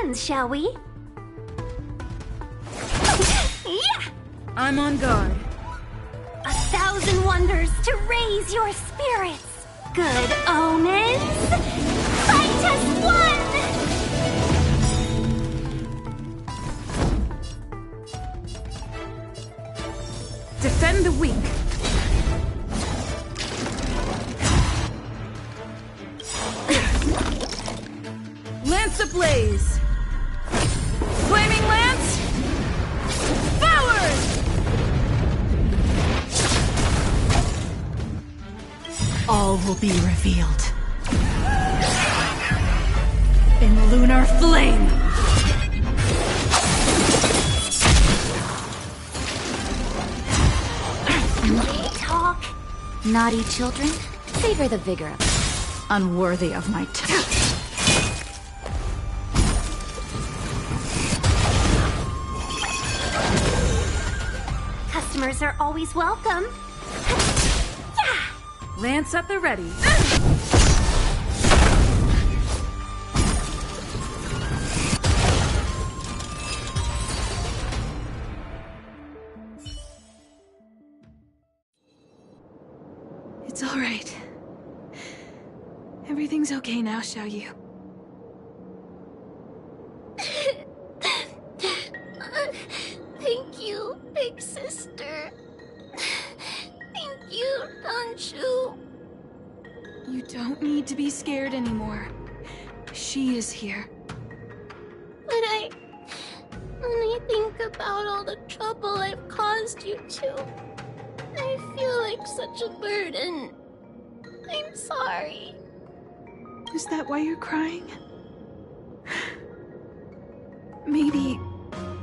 begins, shall we? Yeah! I'm on guard. 1,000 wonders to raise your spirits. Good omens. Fight as one! Defend the weak. Lance ablaze! Flaming lance! Forward! All will be revealed. In lunar flame! Talk. Naughty children, savor the vigor of it. Unworthy of my touch. Customers are always welcome. Yeah! Lance at the ready. It's all right. Everything's okay now, Xiaoyu. Thank you, big sister. Thank you, Xianzhou. You don't need to be scared anymore. She is here. But when I think about all the trouble I've caused you two, I feel like such a burden. I'm sorry. Is that why you're crying? Maybe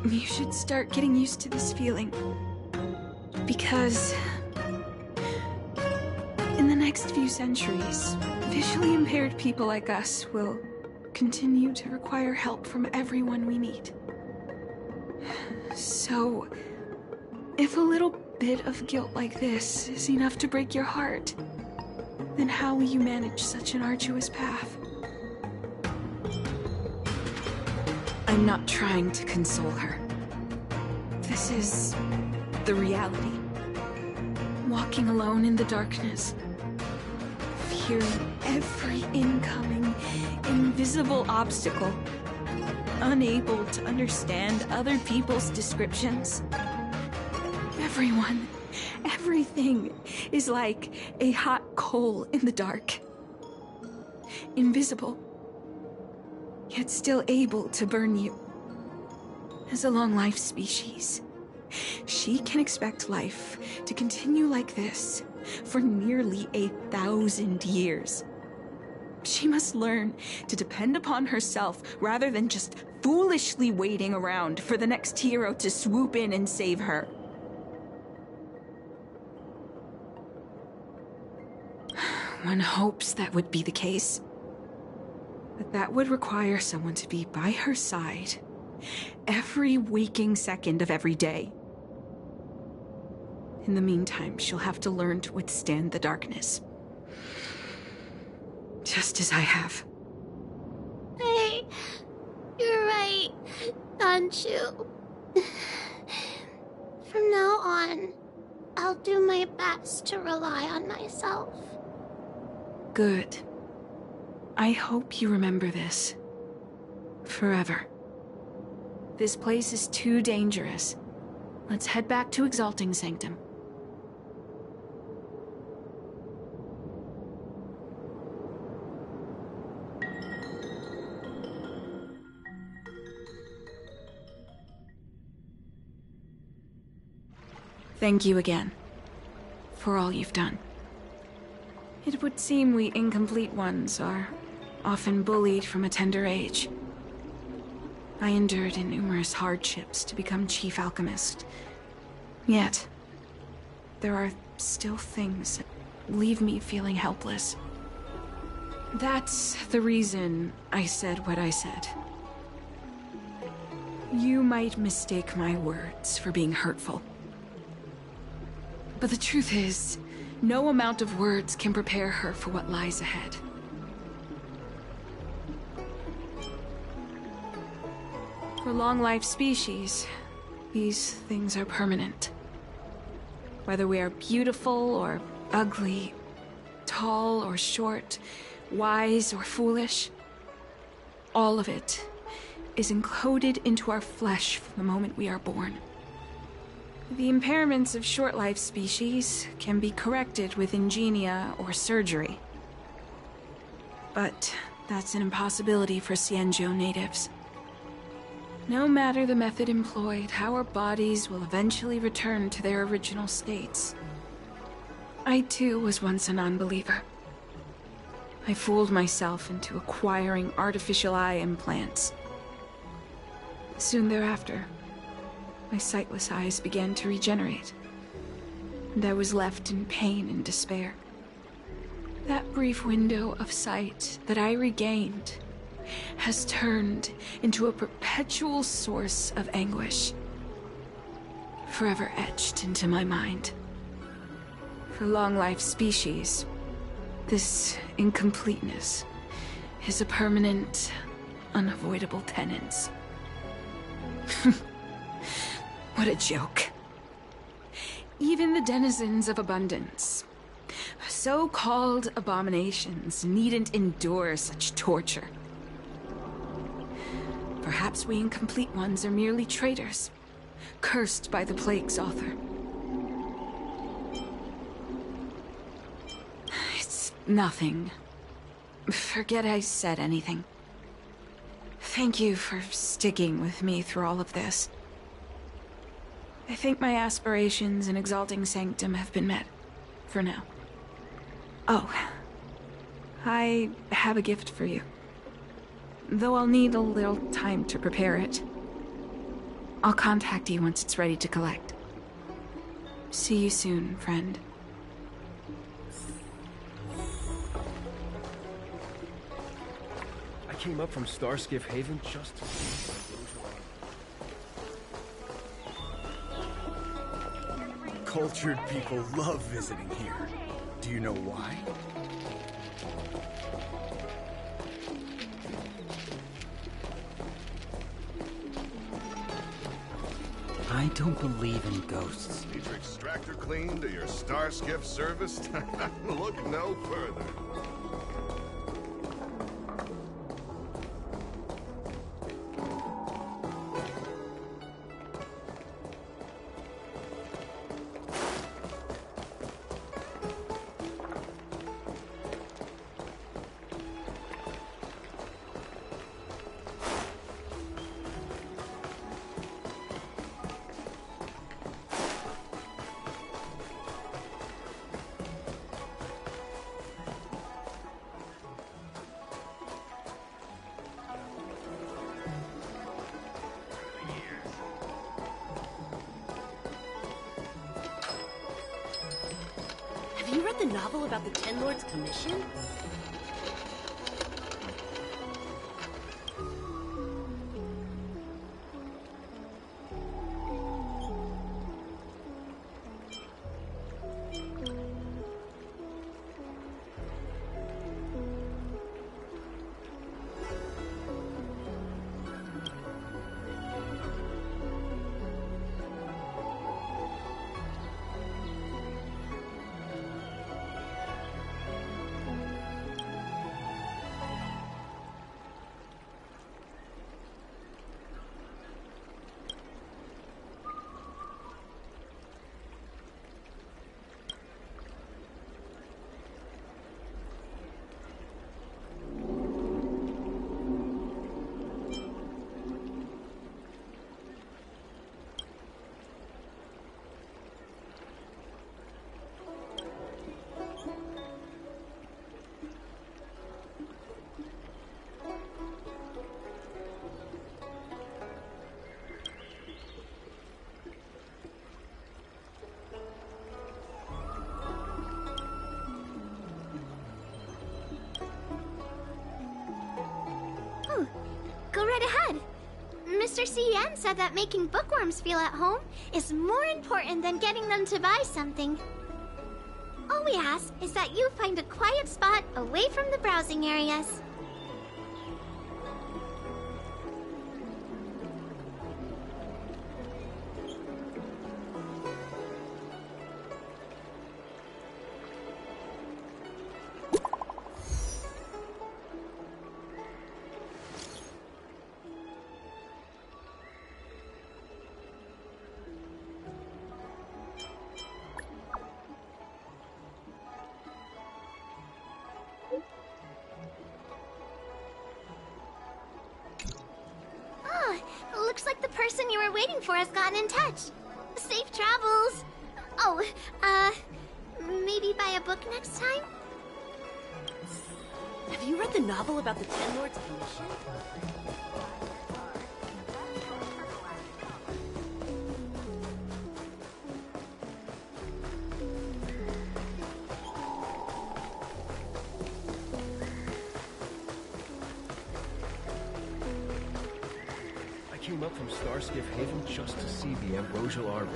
you should start getting used to this feeling. Because in the next few centuries, visually impaired people like us will continue to require help from everyone we meet. So, if a little bit of guilt like this is enough to break your heart, then how will you manage such an arduous path? I'm not trying to console her. This is the reality. Walking alone in the darkness, fearing every incoming, invisible obstacle, unable to understand other people's descriptions. Everyone, everything is like a hot coal in the dark. Invisible, yet still able to burn you. As a long-life species, she can expect life to continue like this for nearly 1,000 years. She must learn to depend upon herself rather than just foolishly waiting around for the next hero to swoop in and save her. One hopes that would be the case. But that would require someone to be by her side every waking second of every day. In the meantime, she'll have to learn to withstand the darkness. Just as I have. Hey, you're right, Xianzhou. From now on, I'll do my best to rely on myself. Good. I hope you remember this. Forever. This place is too dangerous. Let's head back to Exalting Sanctum. Thank you again, for all you've done. It would seem we incomplete ones are often bullied from a tender age. I endured numerous hardships to become Chief Alchemist. Yet, there are still things that leave me feeling helpless. That's the reason I said what I said. You might mistake my words for being hurtful. But the truth is, no amount of words can prepare her for what lies ahead. For long-life species, these things are permanent. Whether we are beautiful or ugly, tall or short, wise or foolish, all of it is encoded into our flesh from the moment we are born. The impairments of short-life species can be corrected with ingenia or surgery. But that's an impossibility for Xianzhou natives. No matter the method employed, our bodies will eventually return to their original states. I too was once a non-believer. I fooled myself into acquiring artificial eye implants. Soon thereafter, my sightless eyes began to regenerate, and I was left in pain and despair. That brief window of sight that I regained has turned into a perpetual source of anguish, forever etched into my mind. For long-life species, this incompleteness is a permanent, unavoidable tenance. What a joke. Even the denizens of abundance, so-called abominations, needn't endure such torture. Perhaps we incomplete ones are merely traitors, cursed by the plague's author. It's nothing. Forget I said anything. Thank you for sticking with me through all of this. I think my aspirations in exalting sanctum have been met, for now. Oh, I have a gift for you. Though I'll need a little time to prepare it. I'll contact you once it's ready to collect. See you soon, friend. I came up from Starskiff Haven just to... Cultured people love visiting here. Do you know why? I don't believe in ghosts. Need your extractor cleaned or your star skiff serviced? Look no further. Have you read the novel about the Ten Lords' Commission? Go right ahead. Mr. C.N. said that making bookworms feel at home is more important than getting them to buy something. All we ask is that you find a quiet spot away from the browsing areas. Rainforest got in touch. Safe travels. Oh, maybe buy a book next time? Have you read the novel about the Ten Lords Commission? I came up from Starskiff Haven just to see the Ambrosial Arbor.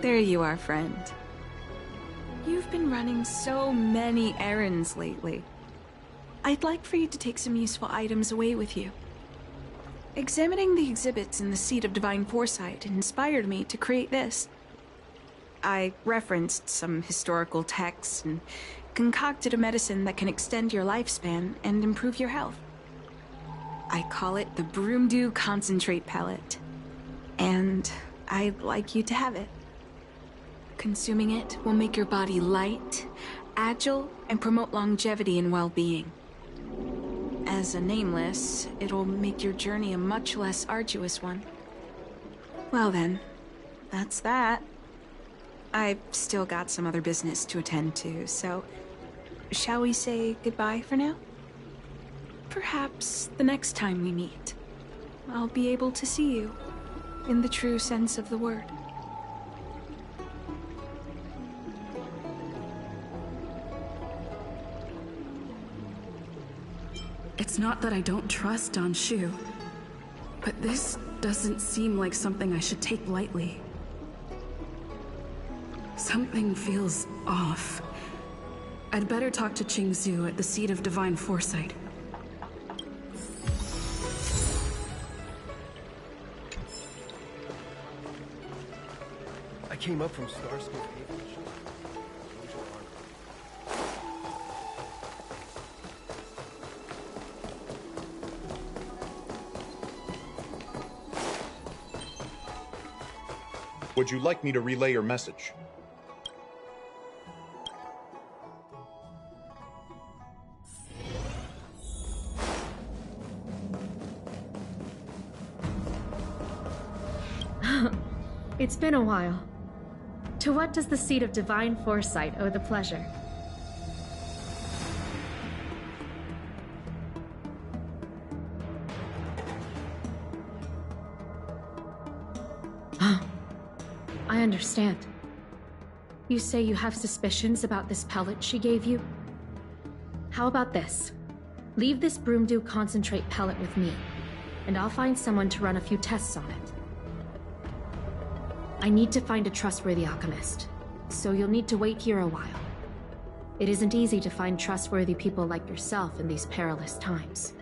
There you are, friend. You've been running so many errands lately. I'd like for you to take some useful items away with you. Examining the exhibits in the Seat of Divine Foresight inspired me to create this. I referenced some historical texts and concocted a medicine that can extend your lifespan and improve your health. I call it the Broomdew Concentrate Pellet. And I'd like you to have it. Consuming it will make your body light, agile, and promote longevity and well-being. As a nameless, it'll make your journey a much less arduous one. Well then, that's that. I've still got some other business to attend to, so shall we say goodbye for now? Perhaps the next time we meet, I'll be able to see you in the true sense of the word. It's not that I don't trust Don Shu, but this doesn't seem like something I should take lightly. Something feels off. I'd better talk to Xianzhou at the Seat of Divine Foresight. I came up from Starskiff Haven. Would you like me to relay your message? It's been a while. To what does the Seat of Divine Foresight owe the pleasure? I understand. You say you have suspicions about this pellet she gave you? How about this? Leave this Broomdew Concentrate pellet with me, and I'll find someone to run a few tests on it. I need to find a trustworthy alchemist, so you'll need to wait here a while. It isn't easy to find trustworthy people like yourself in these perilous times.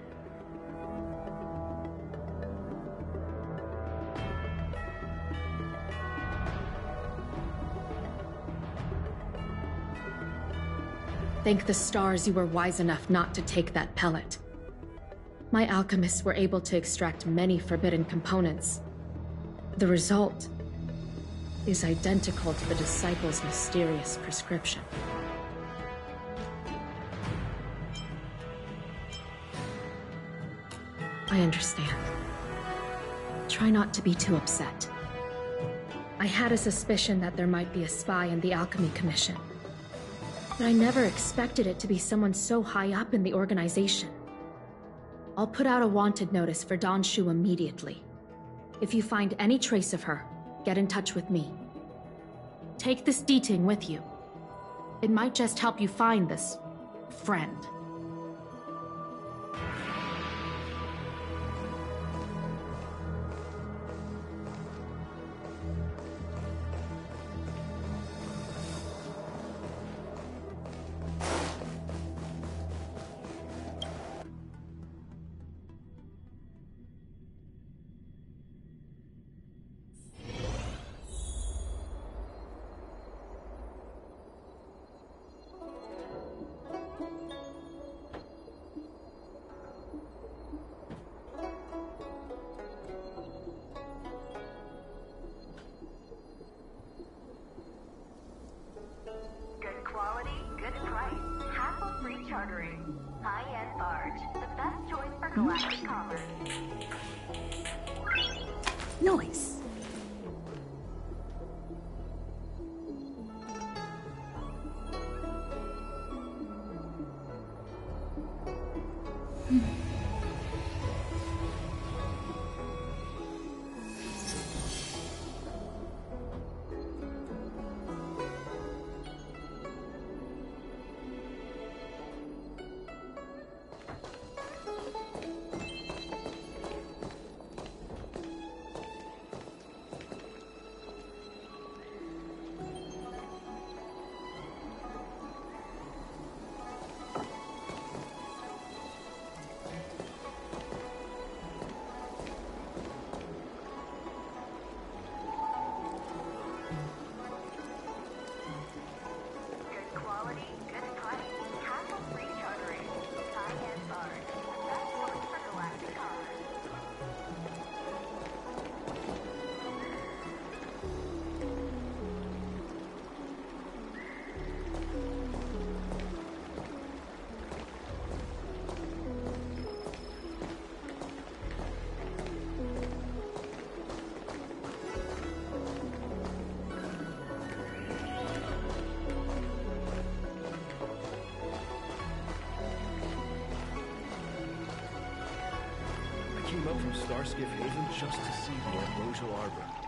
Thank the stars you were wise enough not to take that pellet. My alchemists were able to extract many forbidden components. The result is identical to the disciple's mysterious prescription. I understand. Try not to be too upset. I had a suspicion that there might be a spy in the Alchemy Commission, but I never expected it to be someone so high up in the organization. I'll put out a wanted notice for Don Shu immediately. If you find any trace of her, get in touch with me. Take this D-Ting with you. It might just help you find this friend. Noise. I came up from Starskiff Haven just to see the Ambrosial Arbor.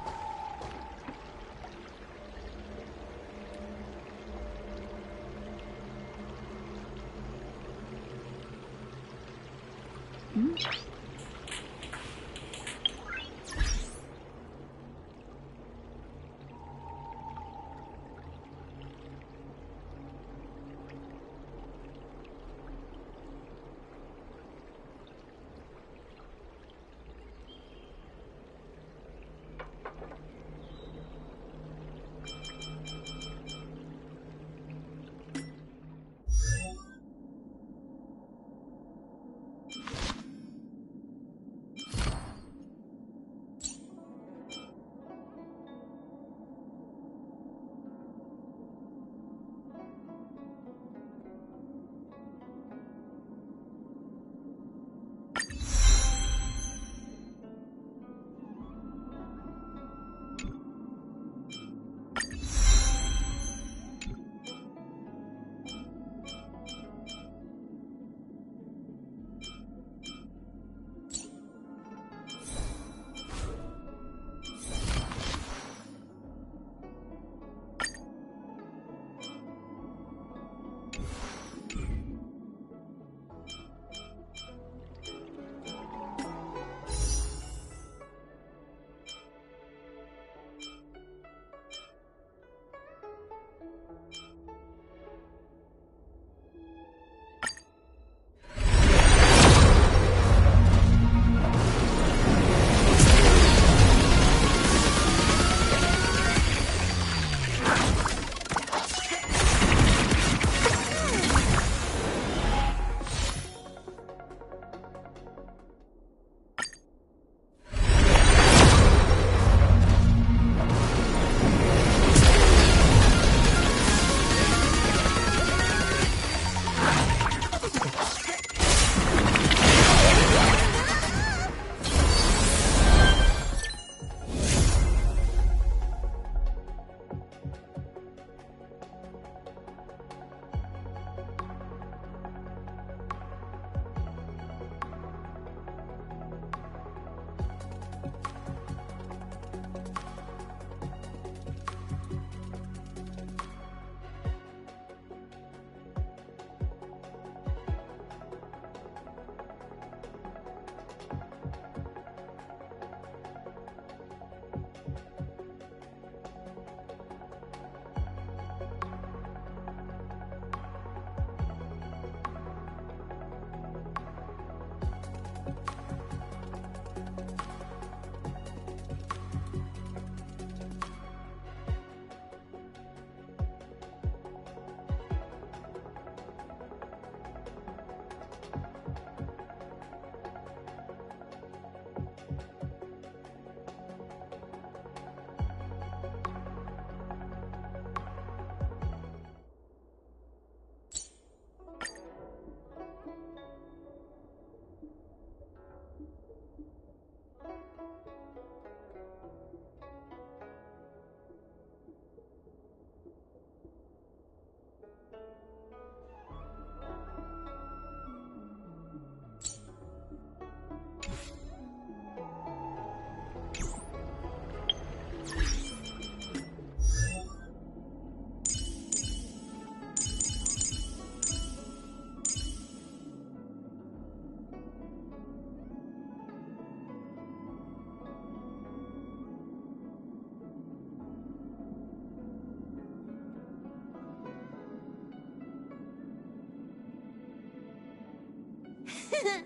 Huh?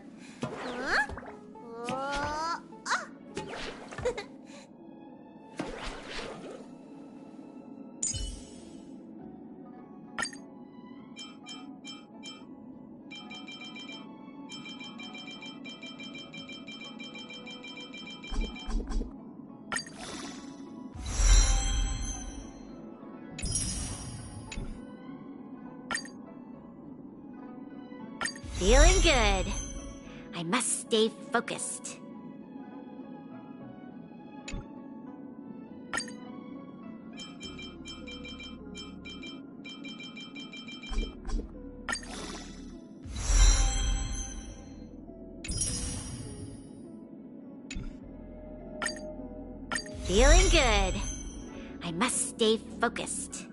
Ah. Feeling good. I must stay focused. Feeling good. I must stay focused.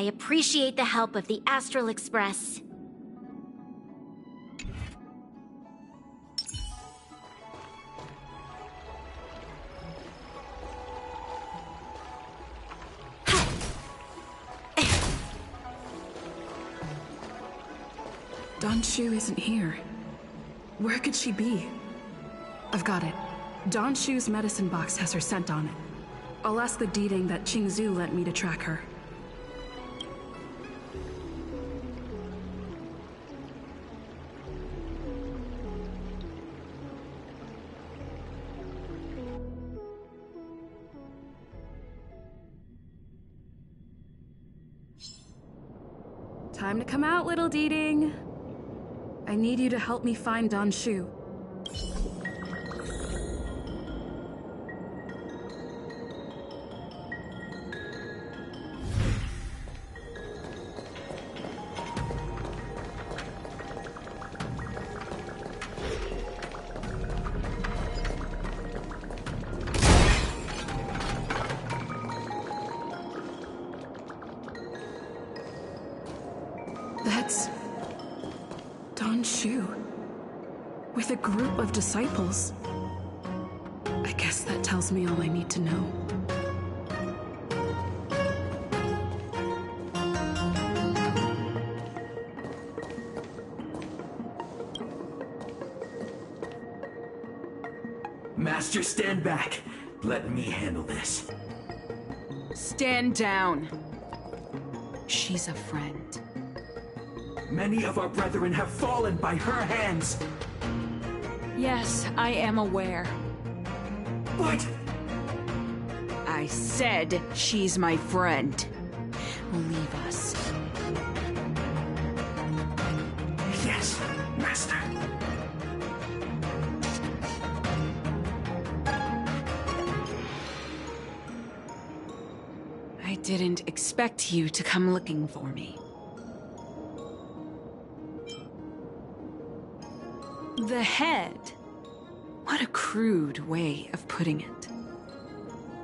appreciate the help of the Astral Express. Don Shu isn't here. Where could she be? I've got it. Don Shu's medicine box has her scent on it. I'll ask the Deeding that Xianzhou lent me to track her. Time to come out, little Deeding. I need you to help me find Don Shu. That's Don Shu, with a group of disciples. I guess that tells me all I need to know. Master, stand back. Let me handle this. Stand down. She's a friend. Many of our brethren have fallen by her hands. Yes, I am aware. What? I said she's my friend. Leave us. Yes, Master. I didn't expect you to come looking for me. The head. What a crude way of putting it.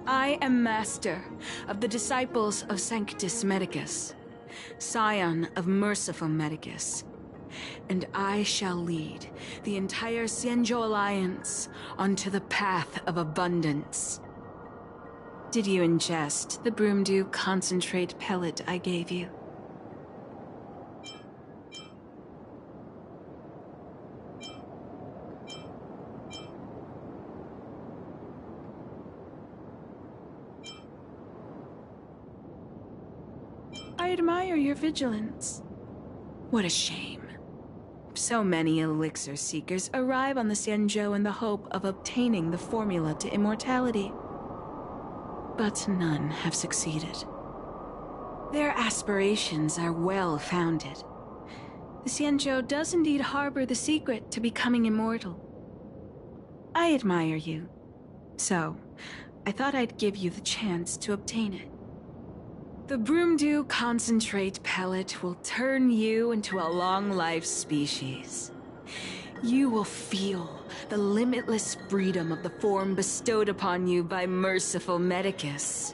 I am master of the disciples of Sanctus Medicus, scion of Merciful Medicus, and I shall lead the entire Xianzhou Alliance onto the path of abundance. Did you ingest the Broomdew concentrate pellet I gave you? I admire your vigilance. What a shame. So many elixir seekers arrive on the Xianzhou in the hope of obtaining the formula to immortality. But none have succeeded. Their aspirations are well founded. The Xianzhou does indeed harbor the secret to becoming immortal. I admire you, so I thought I'd give you the chance to obtain it. The Broomdew concentrate pellet will turn you into a long-life species. You will feel the limitless freedom of the form bestowed upon you by Merciful Medicus.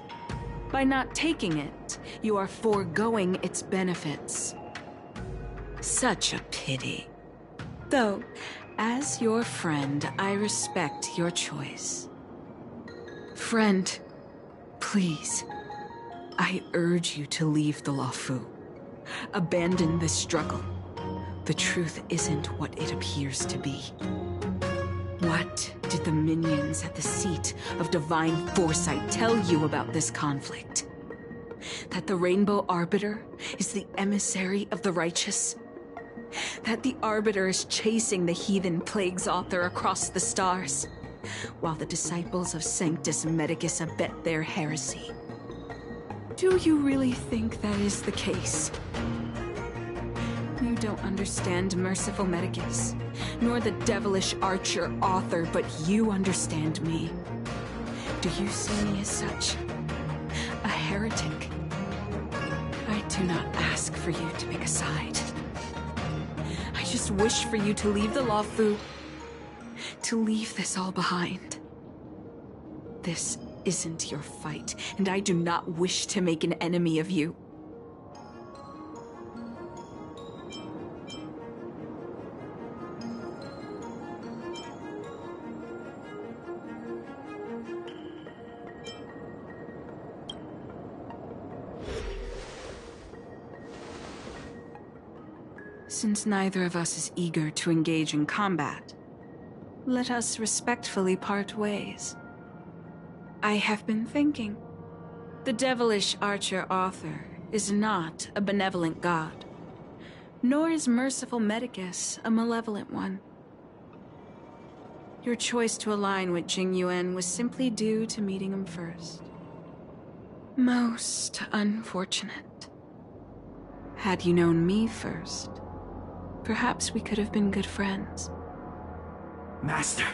By not taking it, you are foregoing its benefits. Such a pity. Though, as your friend, I respect your choice. Friend, please. I urge you to leave the Luofu. Abandon this struggle. The truth isn't what it appears to be. What did the minions at the seat of divine foresight tell you about this conflict? That the Rainbow Arbiter is the emissary of the righteous? That the Arbiter is chasing the heathen plague's author across the stars, while the disciples of Sanctus Medicus abet their heresy? Do you really think that is the case? You don't understand Merciful Medicus, nor the devilish archer author, but you understand me. Do you see me as such? A heretic? I do not ask for you to pick a side. I just wish for you to leave the Luofu, to leave this all behind. This isn't your fight, and I do not wish to make an enemy of you. Since neither of us is eager to engage in combat, let us respectfully part ways. I have been thinking. The devilish archer author is not a benevolent god, nor is merciful Medicus a malevolent one. Your choice to align with Jing Yuan was simply due to meeting him first. Most unfortunate. Had you known me first, perhaps we could have been good friends. Master,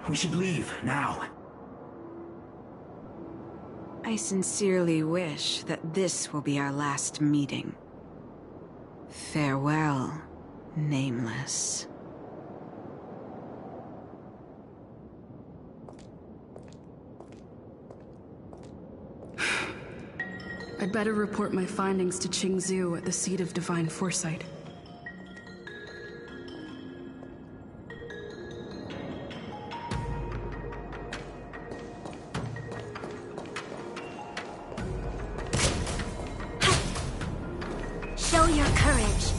we should leave now. I sincerely wish that this will be our last meeting. Farewell, Nameless. I'd better report my findings to Xianzhou at the seat of divine foresight. Show your courage.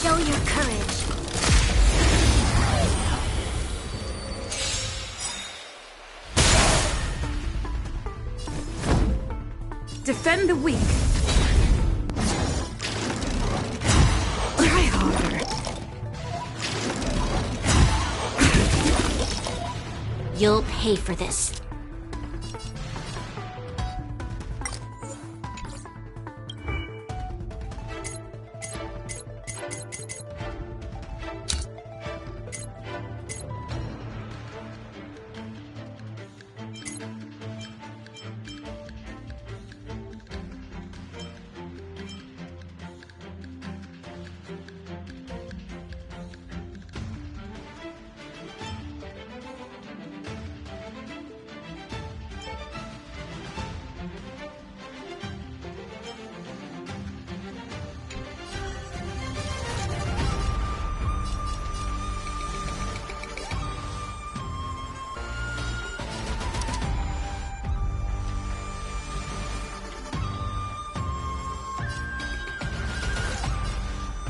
Show your courage. Defend the weak. Try harder. You'll pay for this.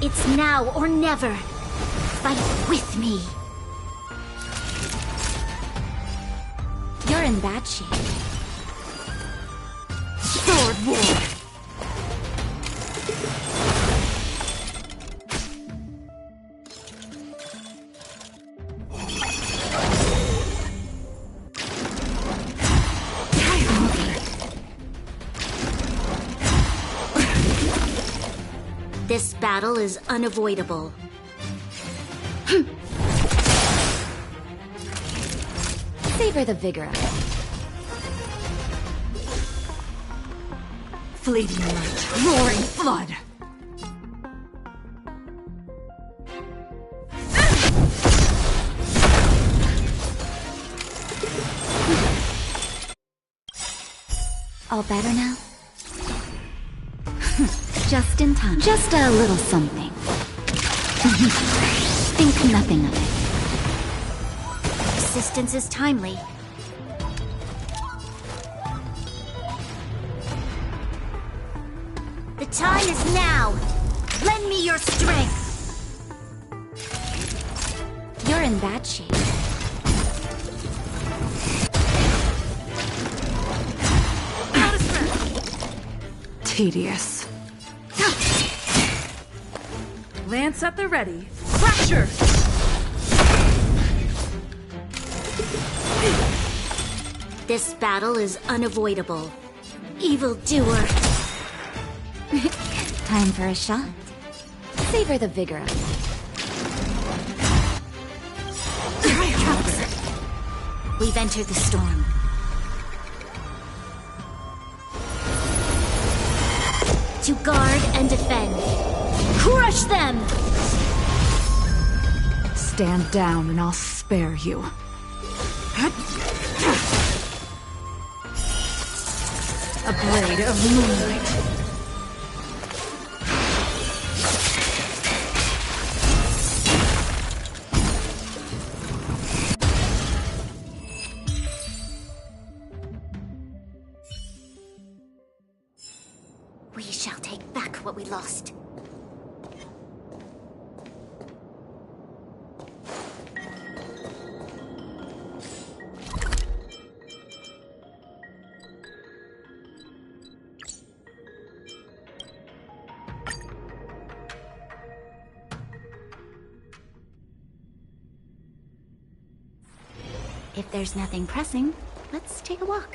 It's now or never. Fight with me. You're in bad shape. Sword War! This battle is unavoidable. Savor the vigor of it. Fleeting light, roaring flood. All better now? Just in time. Just a little something. Think nothing of it. Assistance is timely. The time is now! Lend me your strength! You're in bad shape. Tedious. Lance at the ready. Fracture! This battle is unavoidable. Evildoer. Time for a shot. Savor the vigor of it. We've entered the storm. To guard and defend. Crush them! Stand down and I'll spare you. A blade of moonlight. We shall take back what we lost. If there's nothing pressing, let's take a walk.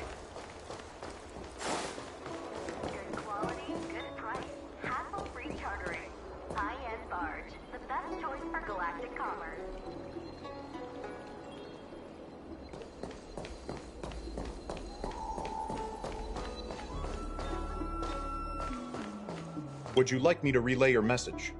Good quality, good price. Hassle-free chartering. High-end barge. The best choice for galactic commerce. Would you like me to relay your message?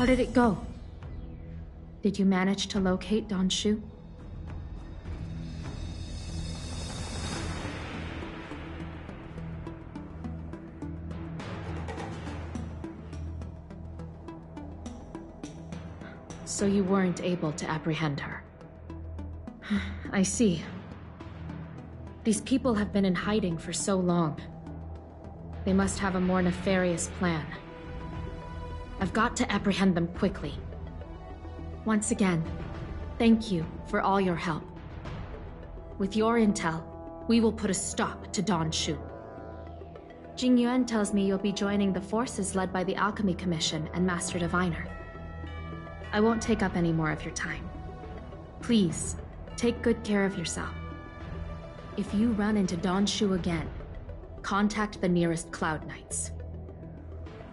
How did it go? Did you manage to locate Don Shu? So you weren't able to apprehend her. I see. These people have been in hiding for so long. They must have a more nefarious plan. I've got to apprehend them quickly. Once again, thank you for all your help. With your intel, we will put a stop to Don Shu. Jing Yuan tells me you'll be joining the forces led by the Alchemy Commission and Master Diviner. I won't take up any more of your time. Please, take good care of yourself. If you run into Don Shu again, contact the nearest Cloud Knights.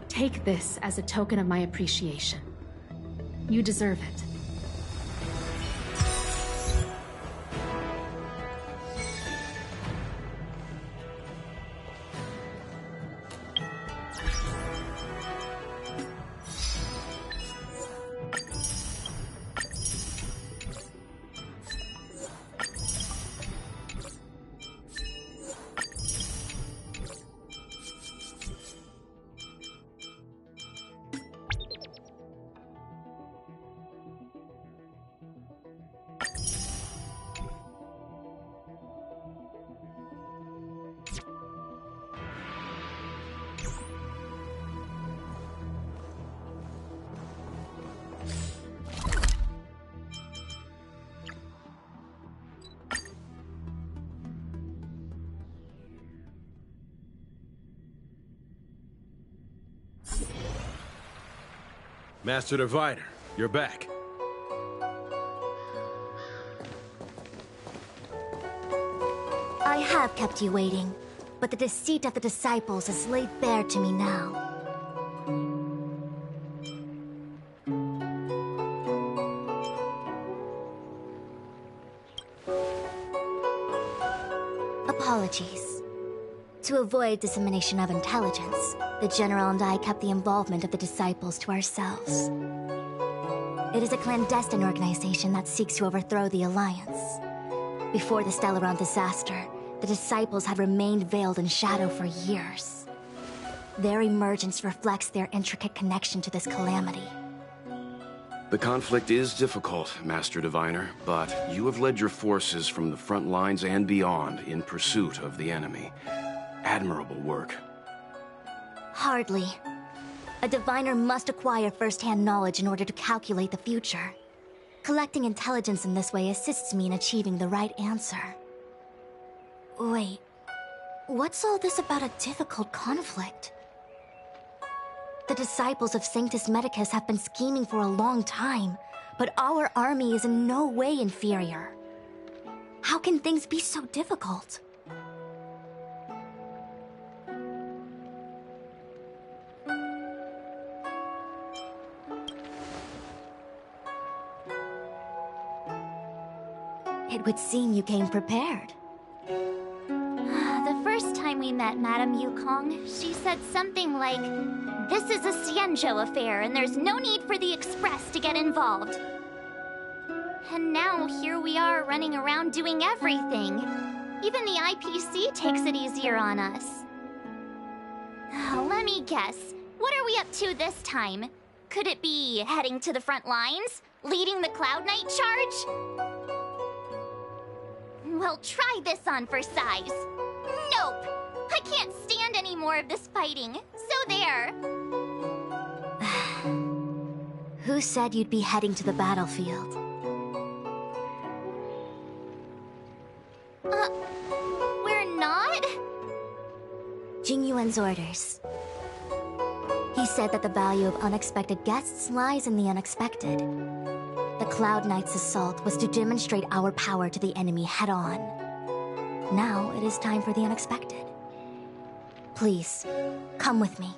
Take this as a token of my appreciation. You deserve it. Master Diviner, you're back. I have kept you waiting, but the deceit of the disciples is laid bare to me now. Apologies. To avoid dissemination of intelligence, the General and I kept the involvement of the disciples to ourselves. It is a clandestine organization that seeks to overthrow the Alliance. Before the Stellaron disaster, the disciples had remained veiled in shadow for years. Their emergence reflects their intricate connection to this calamity. The conflict is difficult, Master Diviner, but you have led your forces from the front lines and beyond in pursuit of the enemy. Admirable work. Hardly. A diviner must acquire first-hand knowledge in order to calculate the future. Collecting intelligence in this way assists me in achieving the right answer. Wait, what's all this about a difficult conflict? The disciples of Sanctus Medicus have been scheming for a long time, but our army is in no way inferior. How can things be so difficult? It would seem you came prepared. The first time we met Madame Yukong, she said something like, "This is a Xianzhou affair, and there's no need for the Express to get involved." And now here we are running around doing everything. Even the IPC takes it easier on us. Let me guess. What are we up to this time? Could it be heading to the front lines? Leading the Cloud Knight charge? Well, try this on for size. Nope! I can't stand any more of this fighting. So there. Who said you'd be heading to the battlefield? We're not? Jing Yuan's orders. He said that the value of unexpected guests lies in the unexpected. The Cloud Knight's assault was to demonstrate our power to the enemy head-on. Now it is time for the unexpected. Please, come with me.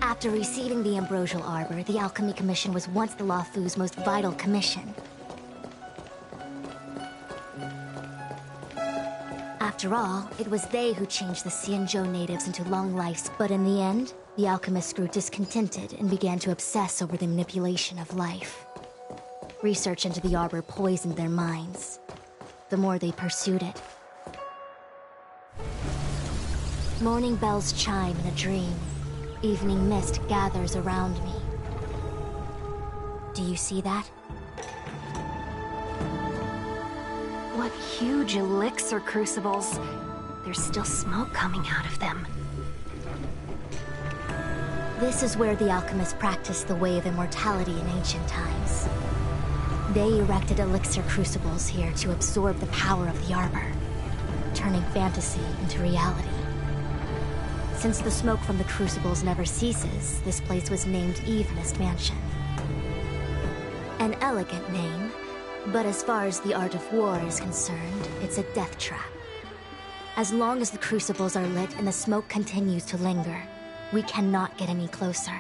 After receiving the Ambrosial Arbor, the Alchemy Commission was once the Luofu's most vital commission. After After all, it was they who changed the Xianzhou natives into long lives, but in the end, the alchemists grew discontented and began to obsess over the manipulation of life. Research into the arbor poisoned their minds. The more they pursued it. Morning bells chime in a dream. Evening mist gathers around me. Do you see that? What huge elixir crucibles. There's still smoke coming out of them. This is where the alchemists practiced the way of immortality in ancient times. They erected elixir crucibles here to absorb the power of the arbor, turning fantasy into reality. Since the smoke from the crucibles never ceases, this place was named Eve Mist Mansion. An elegant name, but as far as the art of war is concerned, it's a death trap. As long as the crucibles are lit and the smoke continues to linger, we cannot get any closer.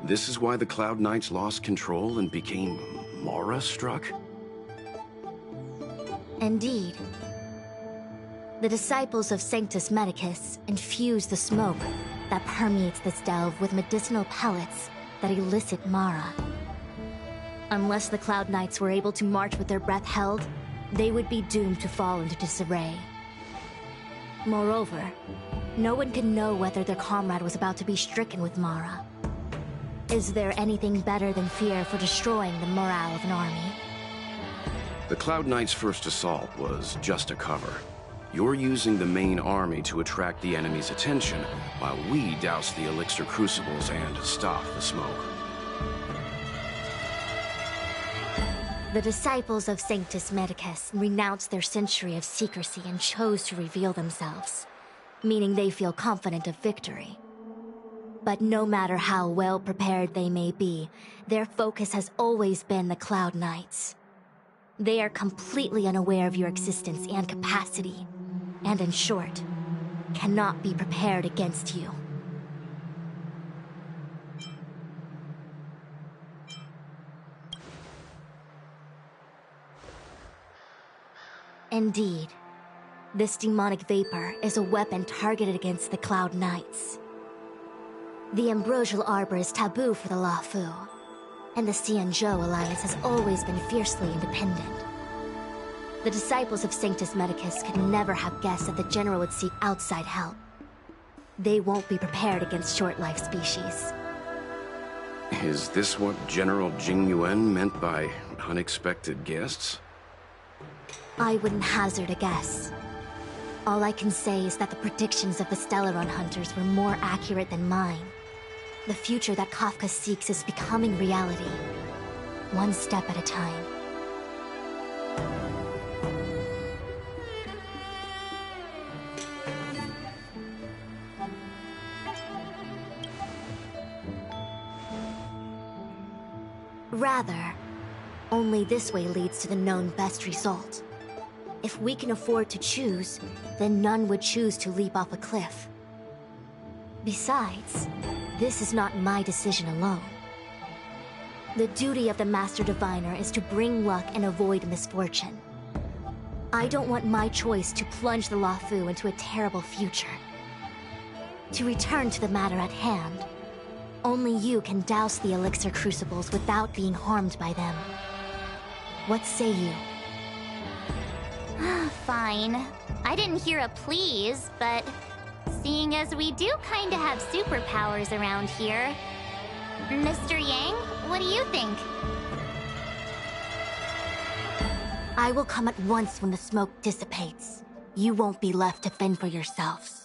This is why the Cloud Knights lost control and became Mara-struck? Indeed. The disciples of Sanctus Medicus infuse the smoke that permeates this delve with medicinal pellets that elicit Mara. Unless the Cloud Knights were able to march with their breath held, they would be doomed to fall into disarray. Moreover, no one could know whether their comrade was about to be stricken with Mara. Is there anything better than fear for destroying the morale of an army? The Cloud Knights' first assault was just a cover. You're using the main army to attract the enemy's attention, while we douse the elixir crucibles and stop the smoke. The disciples of Sanctus Medicus renounced their century of secrecy and chose to reveal themselves, meaning they feel confident of victory. But no matter how well prepared they may be, their focus has always been the Cloud Knights. They are completely unaware of your existence and capacity, and in short, cannot be prepared against you. Indeed, this demonic vapor is a weapon targeted against the Cloud Knights. The ambrosial arbor is taboo for the Luofu, and the Xianzhou alliance has always been fiercely independent. The disciples of Sanctus Medicus could never have guessed that the general would seek outside help. They won't be prepared against short-life species. Is this what General Jingyuan meant by unexpected guests? I wouldn't hazard a guess. All I can say is that the predictions of the Stellaron hunters were more accurate than mine. The future that Kafka seeks is becoming reality, one step at a time. Rather, only this way leads to the known best result. If we can afford to choose, then none would choose to leap off a cliff. Besides, this is not my decision alone. The duty of the Master Diviner is to bring luck and avoid misfortune. I don't want my choice to plunge the Luofu into a terrible future. To return to the matter at hand, only you can douse the elixir crucibles without being harmed by them. What say you? Fine. I didn't hear a please, but seeing as we do kinda have superpowers around here, Mr. Yang, what do you think? I will come at once when the smoke dissipates. You won't be left to fend for yourselves.